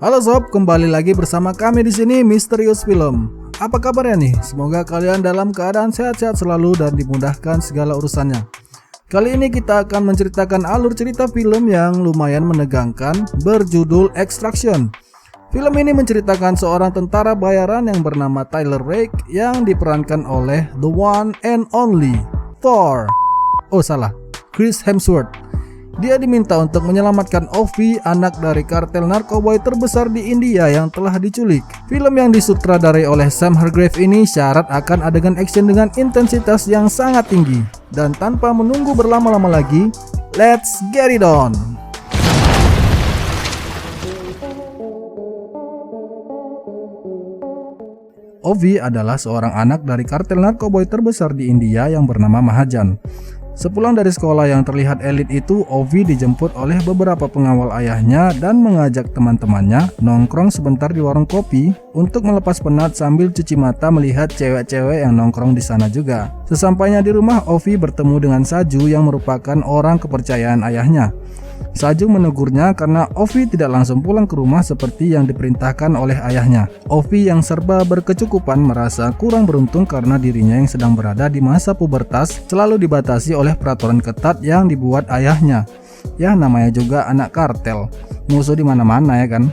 Halo sob, kembali lagi bersama kami di sini Misterius Film. Apa kabarnya nih? Semoga kalian dalam keadaan sehat-sehat selalu dan dimudahkan segala urusannya. Kali ini kita akan menceritakan alur cerita film yang lumayan menegangkan berjudul Extraction. Film ini menceritakan seorang tentara bayaran yang bernama Tyler Rake yang diperankan oleh the one and only Thor. Chris Hemsworth. Dia diminta untuk menyelamatkan Ovi, anak dari kartel narkoboy terbesar di India yang telah diculik. Film yang disutradarai oleh Sam Hargrave ini syarat akan adegan action dengan intensitas yang sangat tinggi. Dan tanpa menunggu berlama-lama lagi, let's get it on! Ovi adalah seorang anak dari kartel narkoboy terbesar di India yang bernama Mahajan. Sepulang dari sekolah yang terlihat elit itu, Ovi dijemput oleh beberapa pengawal ayahnya dan mengajak teman-temannya nongkrong sebentar di warung kopi untuk melepas penat sambil cuci mata melihat cewek-cewek yang nongkrong di sana juga. Sesampainya di rumah, Ovi bertemu dengan Saju yang merupakan orang kepercayaan ayahnya. Saju menegurnya karena Ovi tidak langsung pulang ke rumah seperti yang diperintahkan oleh ayahnya. Ovi yang serba berkecukupan merasa kurang beruntung karena dirinya yang sedang berada di masa pubertas selalu dibatasi oleh peraturan ketat yang dibuat ayahnya. Ya, namanya juga anak kartel, musuh di mana-mana ya kan.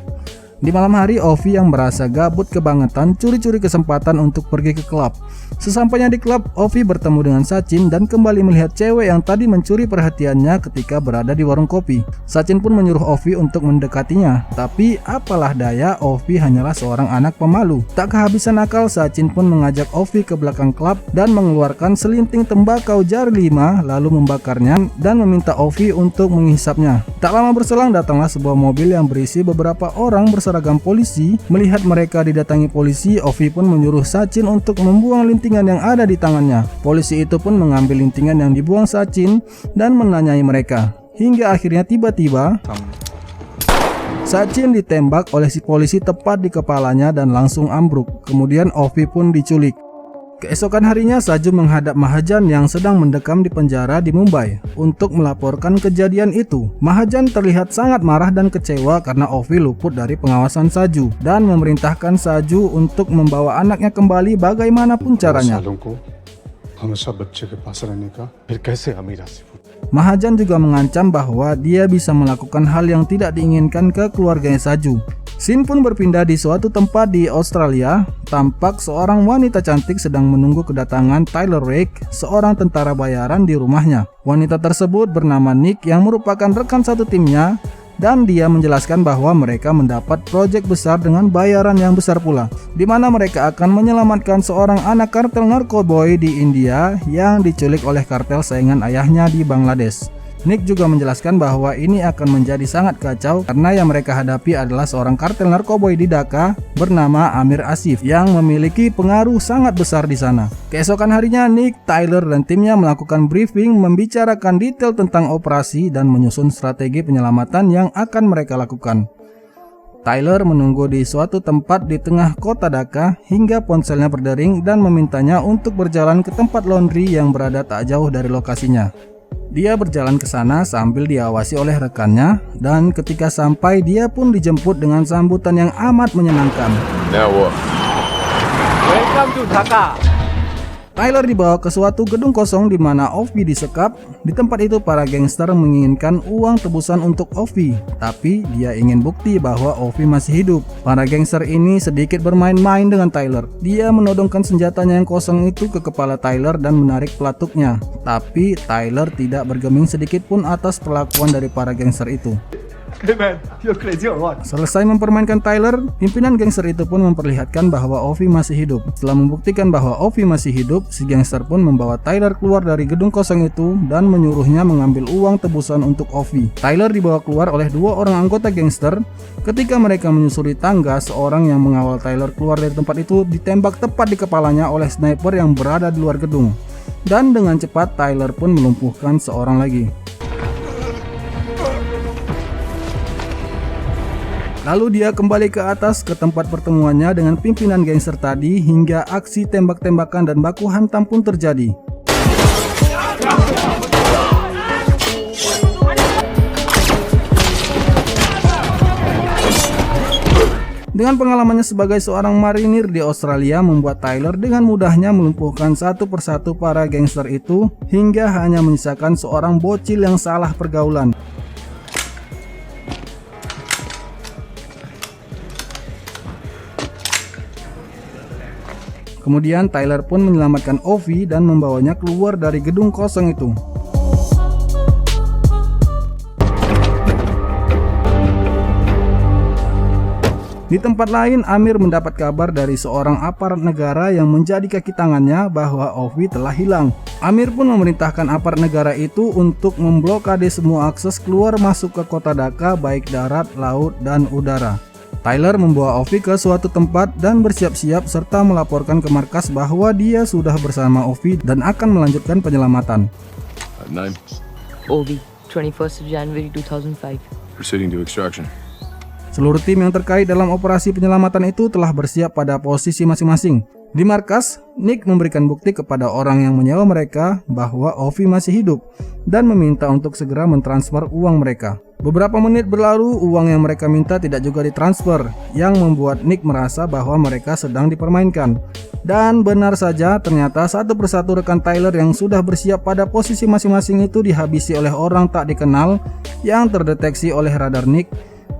Di malam hari, Ovi yang merasa gabut kebangetan curi-curi kesempatan untuk pergi ke klub. Sesampainya di klub, Ovi bertemu dengan Sachin dan kembali melihat cewek yang tadi mencuri perhatiannya ketika berada di warung kopi. Sachin pun menyuruh Ovi untuk mendekatinya, tapi apalah daya, Ovi hanyalah seorang anak pemalu. Tak kehabisan akal, Sachin pun mengajak Ovi ke belakang klub dan mengeluarkan selinting tembakau jari 5 lalu membakarnya dan meminta Ovi untuk menghisapnya. Tak lama berselang datanglah sebuah mobil yang berisi beberapa orang seragam polisi. Melihat mereka didatangi polisi, Ovi pun menyuruh Sachin untuk membuang lintingan yang ada di tangannya. Polisi itu pun mengambil lintingan yang dibuang Sachin dan menanyai mereka. Hingga akhirnya tiba-tiba Sachin ditembak oleh si polisi tepat di kepalanya dan langsung ambruk. Kemudian Ovi pun diculik. Keesokan harinya, Saju menghadap Mahajan yang sedang mendekam di penjara di Mumbai untuk melaporkan kejadian itu. Mahajan terlihat sangat marah dan kecewa karena Ovi luput dari pengawasan Saju dan memerintahkan Saju untuk membawa anaknya kembali bagaimanapun caranya. Mahajan juga mengancam bahwa dia bisa melakukan hal yang tidak diinginkan ke keluarganya Saju. Scene pun berpindah di suatu tempat di Australia. Tampak seorang wanita cantik sedang menunggu kedatangan Tyler Rake, seorang tentara bayaran di rumahnya. Wanita tersebut bernama Nick yang merupakan rekan satu timnya, dan dia menjelaskan bahwa mereka mendapat proyek besar dengan bayaran yang besar pula, di mana mereka akan menyelamatkan seorang anak kartel narkoboy di India yang diculik oleh kartel saingan ayahnya di Bangladesh. Nick juga menjelaskan bahwa ini akan menjadi sangat kacau karena yang mereka hadapi adalah seorang kartel narkoboy di Dhaka bernama Amir Asif yang memiliki pengaruh sangat besar di sana. Keesokan harinya, Nick, Tyler, dan timnya melakukan briefing membicarakan detail tentang operasi dan menyusun strategi penyelamatan yang akan mereka lakukan. Tyler menunggu di suatu tempat di tengah kota Dhaka hingga ponselnya berdering dan memintanya untuk berjalan ke tempat laundry yang berada tak jauh dari lokasinya. Dia berjalan ke sana sambil diawasi oleh rekannya, dan ketika sampai dia pun dijemput dengan sambutan yang amat menyenangkan. Welcome to Dhaka. Tyler dibawa ke suatu gedung kosong di mana Ovi disekap. Di tempat itu para gangster menginginkan uang tebusan untuk Ovi, tapi dia ingin bukti bahwa Ovi masih hidup. Para gangster ini sedikit bermain-main dengan Tyler. Dia menodongkan senjatanya yang kosong itu ke kepala Tyler dan menarik pelatuknya. Tapi Tyler tidak bergeming sedikit pun atas perlakuan dari para gangster itu. Hey man, you're crazy or what? Selesai mempermainkan Tyler, pimpinan gangster itu pun memperlihatkan bahwa Ovi masih hidup. Setelah membuktikan bahwa Ovi masih hidup, si gangster pun membawa Tyler keluar dari gedung kosong itu dan menyuruhnya mengambil uang tebusan untuk Ovi. Tyler dibawa keluar oleh dua orang anggota gangster. Ketika mereka menyusuri tangga, seorang yang mengawal Tyler keluar dari tempat itu ditembak tepat di kepalanya oleh sniper yang berada di luar gedung. Dan dengan cepat Tyler pun melumpuhkan seorang lagi. Lalu dia kembali ke atas ke tempat pertemuannya dengan pimpinan gangster tadi hingga aksi tembak-tembakan dan baku hantam pun terjadi. Dengan pengalamannya sebagai seorang marinir di Australia membuat Tyler dengan mudahnya melumpuhkan satu persatu para gangster itu hingga hanya menyisakan seorang bocil yang salah pergaulan. Kemudian Tyler pun menyelamatkan Ovi dan membawanya keluar dari gedung kosong itu. Di tempat lain, Amir mendapat kabar dari seorang aparat negara yang menjadi kaki tangannya bahwa Ovi telah hilang. Amir pun memerintahkan aparat negara itu untuk memblokade semua akses keluar masuk ke kota Dhaka baik darat, laut, dan udara. Tyler membawa Ovi ke suatu tempat dan bersiap-siap serta melaporkan ke markas bahwa dia sudah bersama Ovi dan akan melanjutkan penyelamatan. Name? Ovi, 21st of January 2005. Proceeding to extraction. Seluruh tim yang terkait dalam operasi penyelamatan itu telah bersiap pada posisi masing-masing. Di markas, Nick memberikan bukti kepada orang yang menyewa mereka bahwa Ovi masih hidup dan meminta untuk segera mentransfer uang mereka. Beberapa menit berlalu, uang yang mereka minta tidak juga ditransfer, yang membuat Nick merasa bahwa mereka sedang dipermainkan. Dan benar saja, ternyata satu persatu rekan Tyler yang sudah bersiap pada posisi masing-masing itu dihabisi oleh orang tak dikenal yang terdeteksi oleh radar Nick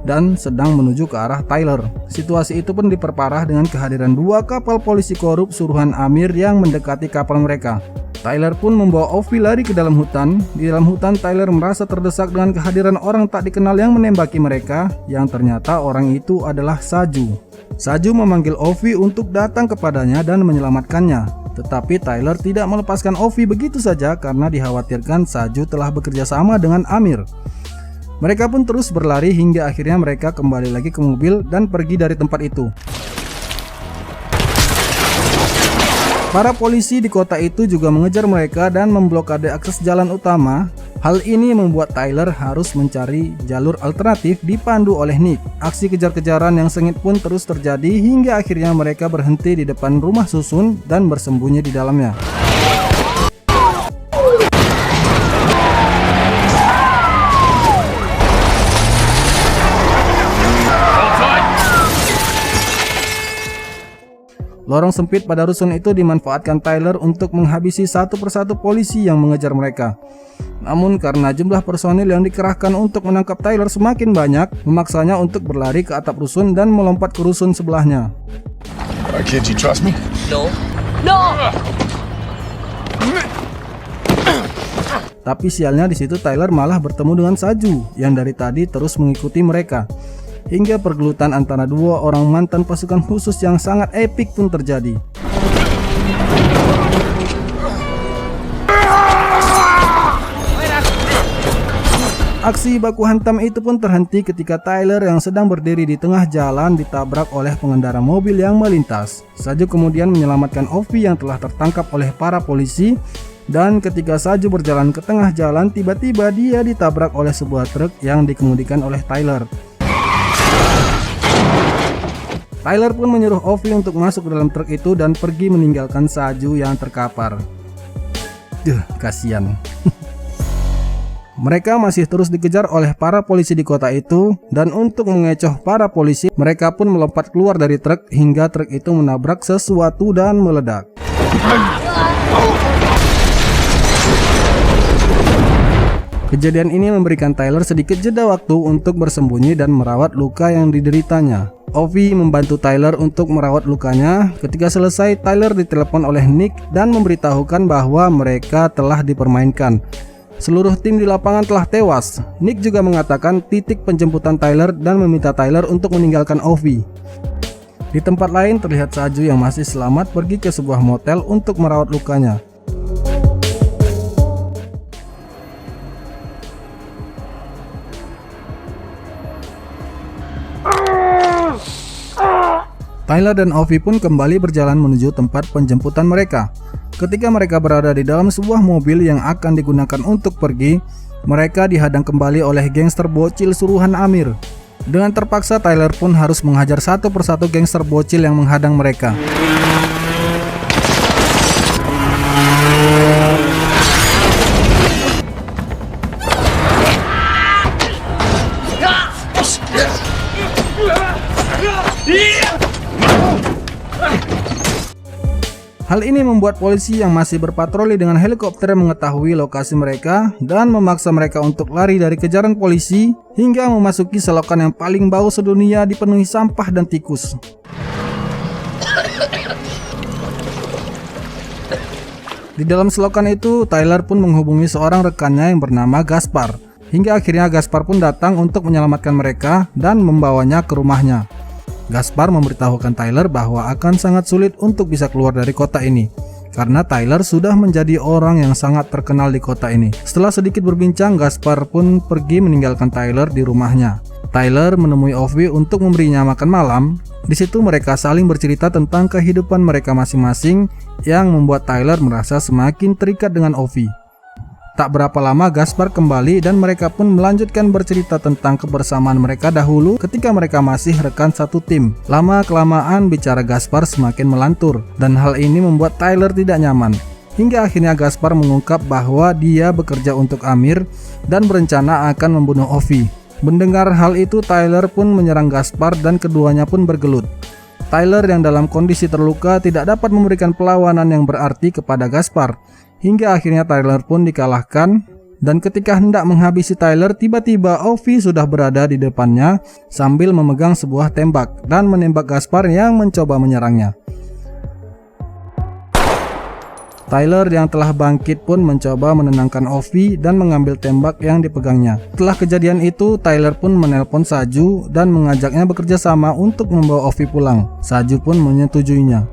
dan sedang menuju ke arah Tyler. Situasi itu pun diperparah dengan kehadiran dua kapal polisi korup suruhan Amir yang mendekati kapal mereka. Tyler pun membawa Ovi lari ke dalam hutan. Di dalam hutan, Tyler merasa terdesak dengan kehadiran orang tak dikenal yang menembaki mereka, yang ternyata orang itu adalah Saju. Saju memanggil Ovi untuk datang kepadanya dan menyelamatkannya. Tetapi Tyler tidak melepaskan Ovi begitu saja karena dikhawatirkan Saju telah bekerja sama dengan Amir. Mereka pun terus berlari hingga akhirnya mereka kembali lagi ke mobil dan pergi dari tempat itu. Para polisi di kota itu juga mengejar mereka dan memblokade akses jalan utama. Hal ini membuat Tyler harus mencari jalur alternatif dipandu oleh Nick. Aksi kejar-kejaran yang sengit pun terus terjadi hingga akhirnya mereka berhenti di depan rumah susun dan bersembunyi di dalamnya. Lorong sempit pada rusun itu dimanfaatkan Tyler untuk menghabisi satu persatu polisi yang mengejar mereka. Namun karena jumlah personil yang dikerahkan untuk menangkap Tyler semakin banyak, memaksanya untuk berlari ke atap rusun dan melompat ke rusun sebelahnya. Kid, you trust me? No. No! Tapi sialnya di situ Tyler malah bertemu dengan Saju yang dari tadi terus mengikuti mereka. Hingga pergelutan antara dua orang mantan pasukan khusus yang sangat epik pun terjadi. Aksi baku hantam itu pun terhenti ketika Tyler yang sedang berdiri di tengah jalan ditabrak oleh pengendara mobil yang melintas. Saju kemudian menyelamatkan Ovi yang telah tertangkap oleh para polisi. Dan ketika Saju berjalan ke tengah jalan, tiba-tiba dia ditabrak oleh sebuah truk yang dikemudikan oleh Tyler. Tyler pun menyuruh Ovi untuk masuk ke dalam truk itu dan pergi meninggalkan Saju yang terkapar. Kasihan. Mereka masih terus dikejar oleh para polisi di kota itu, dan untuk mengecoh para polisi, mereka pun melompat keluar dari truk hingga truk itu menabrak sesuatu dan meledak. Kejadian ini memberikan Tyler sedikit jeda waktu untuk bersembunyi dan merawat luka yang dideritanya. Ovi membantu Tyler untuk merawat lukanya. Ketika selesai, Tyler ditelepon oleh Nick dan memberitahukan bahwa mereka telah dipermainkan. Seluruh tim di lapangan telah tewas. Nick juga mengatakan titik penjemputan Tyler dan meminta Tyler untuk meninggalkan Ovi. Di tempat lain terlihat Saju yang masih selamat pergi ke sebuah motel untuk merawat lukanya. Tyler dan Ovi pun kembali berjalan menuju tempat penjemputan mereka. Ketika mereka berada di dalam sebuah mobil yang akan digunakan untuk pergi, mereka dihadang kembali oleh gangster bocil suruhan Amir. Dengan terpaksa Tyler pun harus menghajar satu persatu gangster bocil yang menghadang mereka. Hal ini membuat polisi yang masih berpatroli dengan helikopter mengetahui lokasi mereka dan memaksa mereka untuk lari dari kejaran polisi hingga memasuki selokan yang paling bau sedunia dipenuhi sampah dan tikus. Di dalam selokan itu, Tyler pun menghubungi seorang rekannya yang bernama Gaspar. Hingga akhirnya Gaspar pun datang untuk menyelamatkan mereka dan membawanya ke rumahnya. Gaspar memberitahukan Tyler bahwa akan sangat sulit untuk bisa keluar dari kota ini karena Tyler sudah menjadi orang yang sangat terkenal di kota ini. Setelah sedikit berbincang, Gaspar pun pergi meninggalkan Tyler di rumahnya. Tyler menemui Ovi untuk memberinya makan malam. Di situ mereka saling bercerita tentang kehidupan mereka masing-masing yang membuat Tyler merasa semakin terikat dengan Ovi. Tak berapa lama Gaspar kembali dan mereka pun melanjutkan bercerita tentang kebersamaan mereka dahulu ketika mereka masih rekan satu tim. Lama-kelamaan bicara Gaspar semakin melantur dan hal ini membuat Tyler tidak nyaman. Hingga akhirnya Gaspar mengungkap bahwa dia bekerja untuk Amir dan berencana akan membunuh Ovi. Mendengar hal itu, Tyler pun menyerang Gaspar dan keduanya pun bergelut. Tyler yang dalam kondisi terluka tidak dapat memberikan perlawanan yang berarti kepada Gaspar. Hingga akhirnya Tyler pun dikalahkan dan ketika hendak menghabisi Tyler, tiba-tiba Ovi sudah berada di depannya sambil memegang sebuah tembak dan menembak Gaspar yang mencoba menyerangnya. Tyler yang telah bangkit pun mencoba menenangkan Ovi dan mengambil tembak yang dipegangnya. Setelah kejadian itu, Tyler pun menelpon Saju dan mengajaknya bekerja sama untuk membawa Ovi pulang. Saju pun menyetujuinya.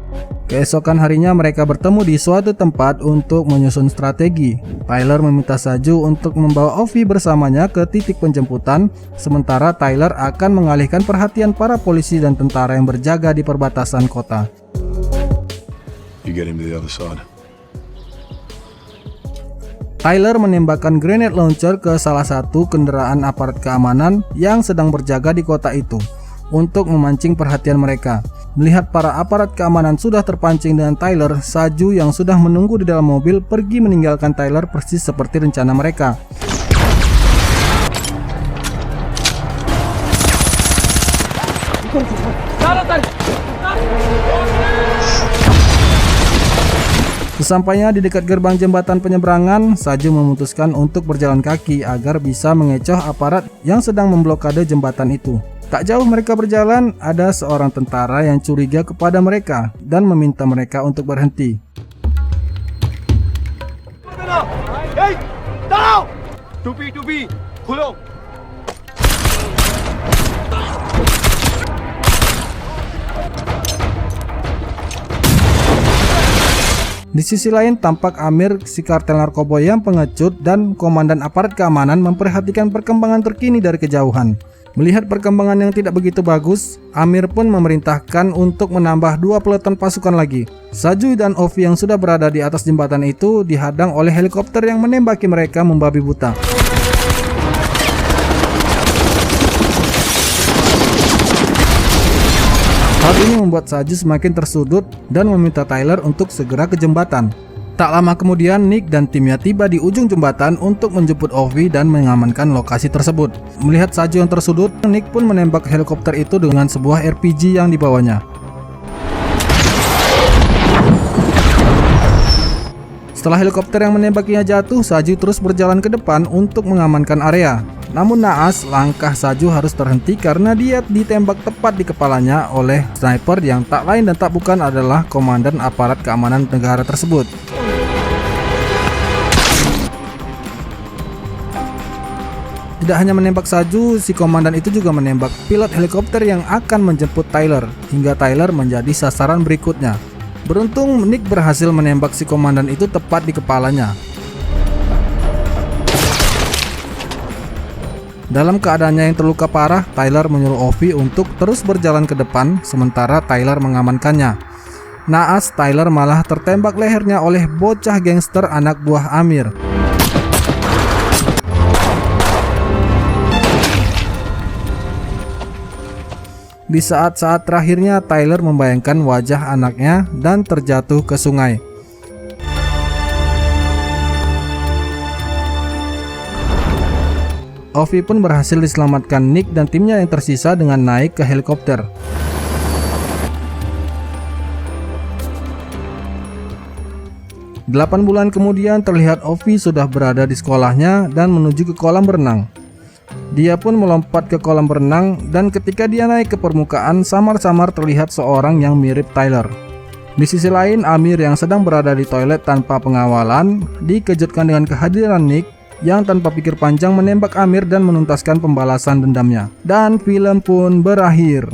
Keesokan harinya mereka bertemu di suatu tempat untuk menyusun strategi. Tyler meminta Saju untuk membawa Ovi bersamanya ke titik penjemputan, sementara Tyler akan mengalihkan perhatian para polisi dan tentara yang berjaga di perbatasan kota. You get him to the other side. Tyler menembakkan grenade launcher ke salah satu kendaraan aparat keamanan yang sedang berjaga di kota itu untuk memancing perhatian mereka. Melihat para aparat keamanan sudah terpancing dengan Tyler, Saju yang sudah menunggu di dalam mobil pergi meninggalkan Tyler persis seperti rencana mereka. Sesampainya di dekat gerbang jembatan penyeberangan, Saju memutuskan untuk berjalan kaki agar bisa mengecoh aparat yang sedang memblokade jembatan itu. Tak jauh mereka berjalan, ada seorang tentara yang curiga kepada mereka dan meminta mereka untuk berhenti. Hey! Down! Tupi! Hulung! Di sisi lain tampak Amir, si kartel narkoba yang pengecut dan komandan aparat keamanan memperhatikan perkembangan terkini dari kejauhan. Melihat perkembangan yang tidak begitu bagus, Amir pun memerintahkan untuk menambah 2 peleton pasukan lagi. Saju dan Ovi yang sudah berada di atas jembatan itu dihadang oleh helikopter yang menembaki mereka membabi buta. Hal ini membuat Saju semakin tersudut dan meminta Tyler untuk segera ke jembatan. Tak lama kemudian, Nick dan timnya tiba di ujung jembatan untuk menjemput Ovi dan mengamankan lokasi tersebut. Melihat Saju yang tersudut, Nick pun menembak helikopter itu dengan sebuah RPG yang dibawanya. Setelah helikopter yang menembakinya jatuh, Saju terus berjalan ke depan untuk mengamankan area. Namun naas, langkah Saju harus terhenti karena dia ditembak tepat di kepalanya oleh sniper yang tak lain dan tak bukan adalah komandan aparat keamanan negara tersebut. Tidak hanya menembak Saju, si komandan itu juga menembak pilot helikopter yang akan menjemput Tyler, hingga Tyler menjadi sasaran berikutnya. Beruntung Nick berhasil menembak si komandan itu tepat di kepalanya. Dalam keadaannya yang terluka parah, Tyler menyuruh Ovi untuk terus berjalan ke depan, sementara Tyler mengamankannya. Naas, Tyler malah tertembak lehernya oleh bocah gangster anak buah Amir. Di saat-saat terakhirnya, Tyler membayangkan wajah anaknya dan terjatuh ke sungai. Ovi pun berhasil diselamatkan Nick dan timnya yang tersisa dengan naik ke helikopter. 8 bulan kemudian terlihat Ovi sudah berada di sekolahnya dan menuju ke kolam berenang. Dia pun melompat ke kolam berenang dan ketika dia naik ke permukaan, samar-samar terlihat seorang yang mirip Tyler. Di sisi lain, Amir yang sedang berada di toilet tanpa pengawalan dikejutkan dengan kehadiran Nick yang tanpa pikir panjang menembak Amir dan menuntaskan pembalasan dendamnya. Dan film pun berakhir.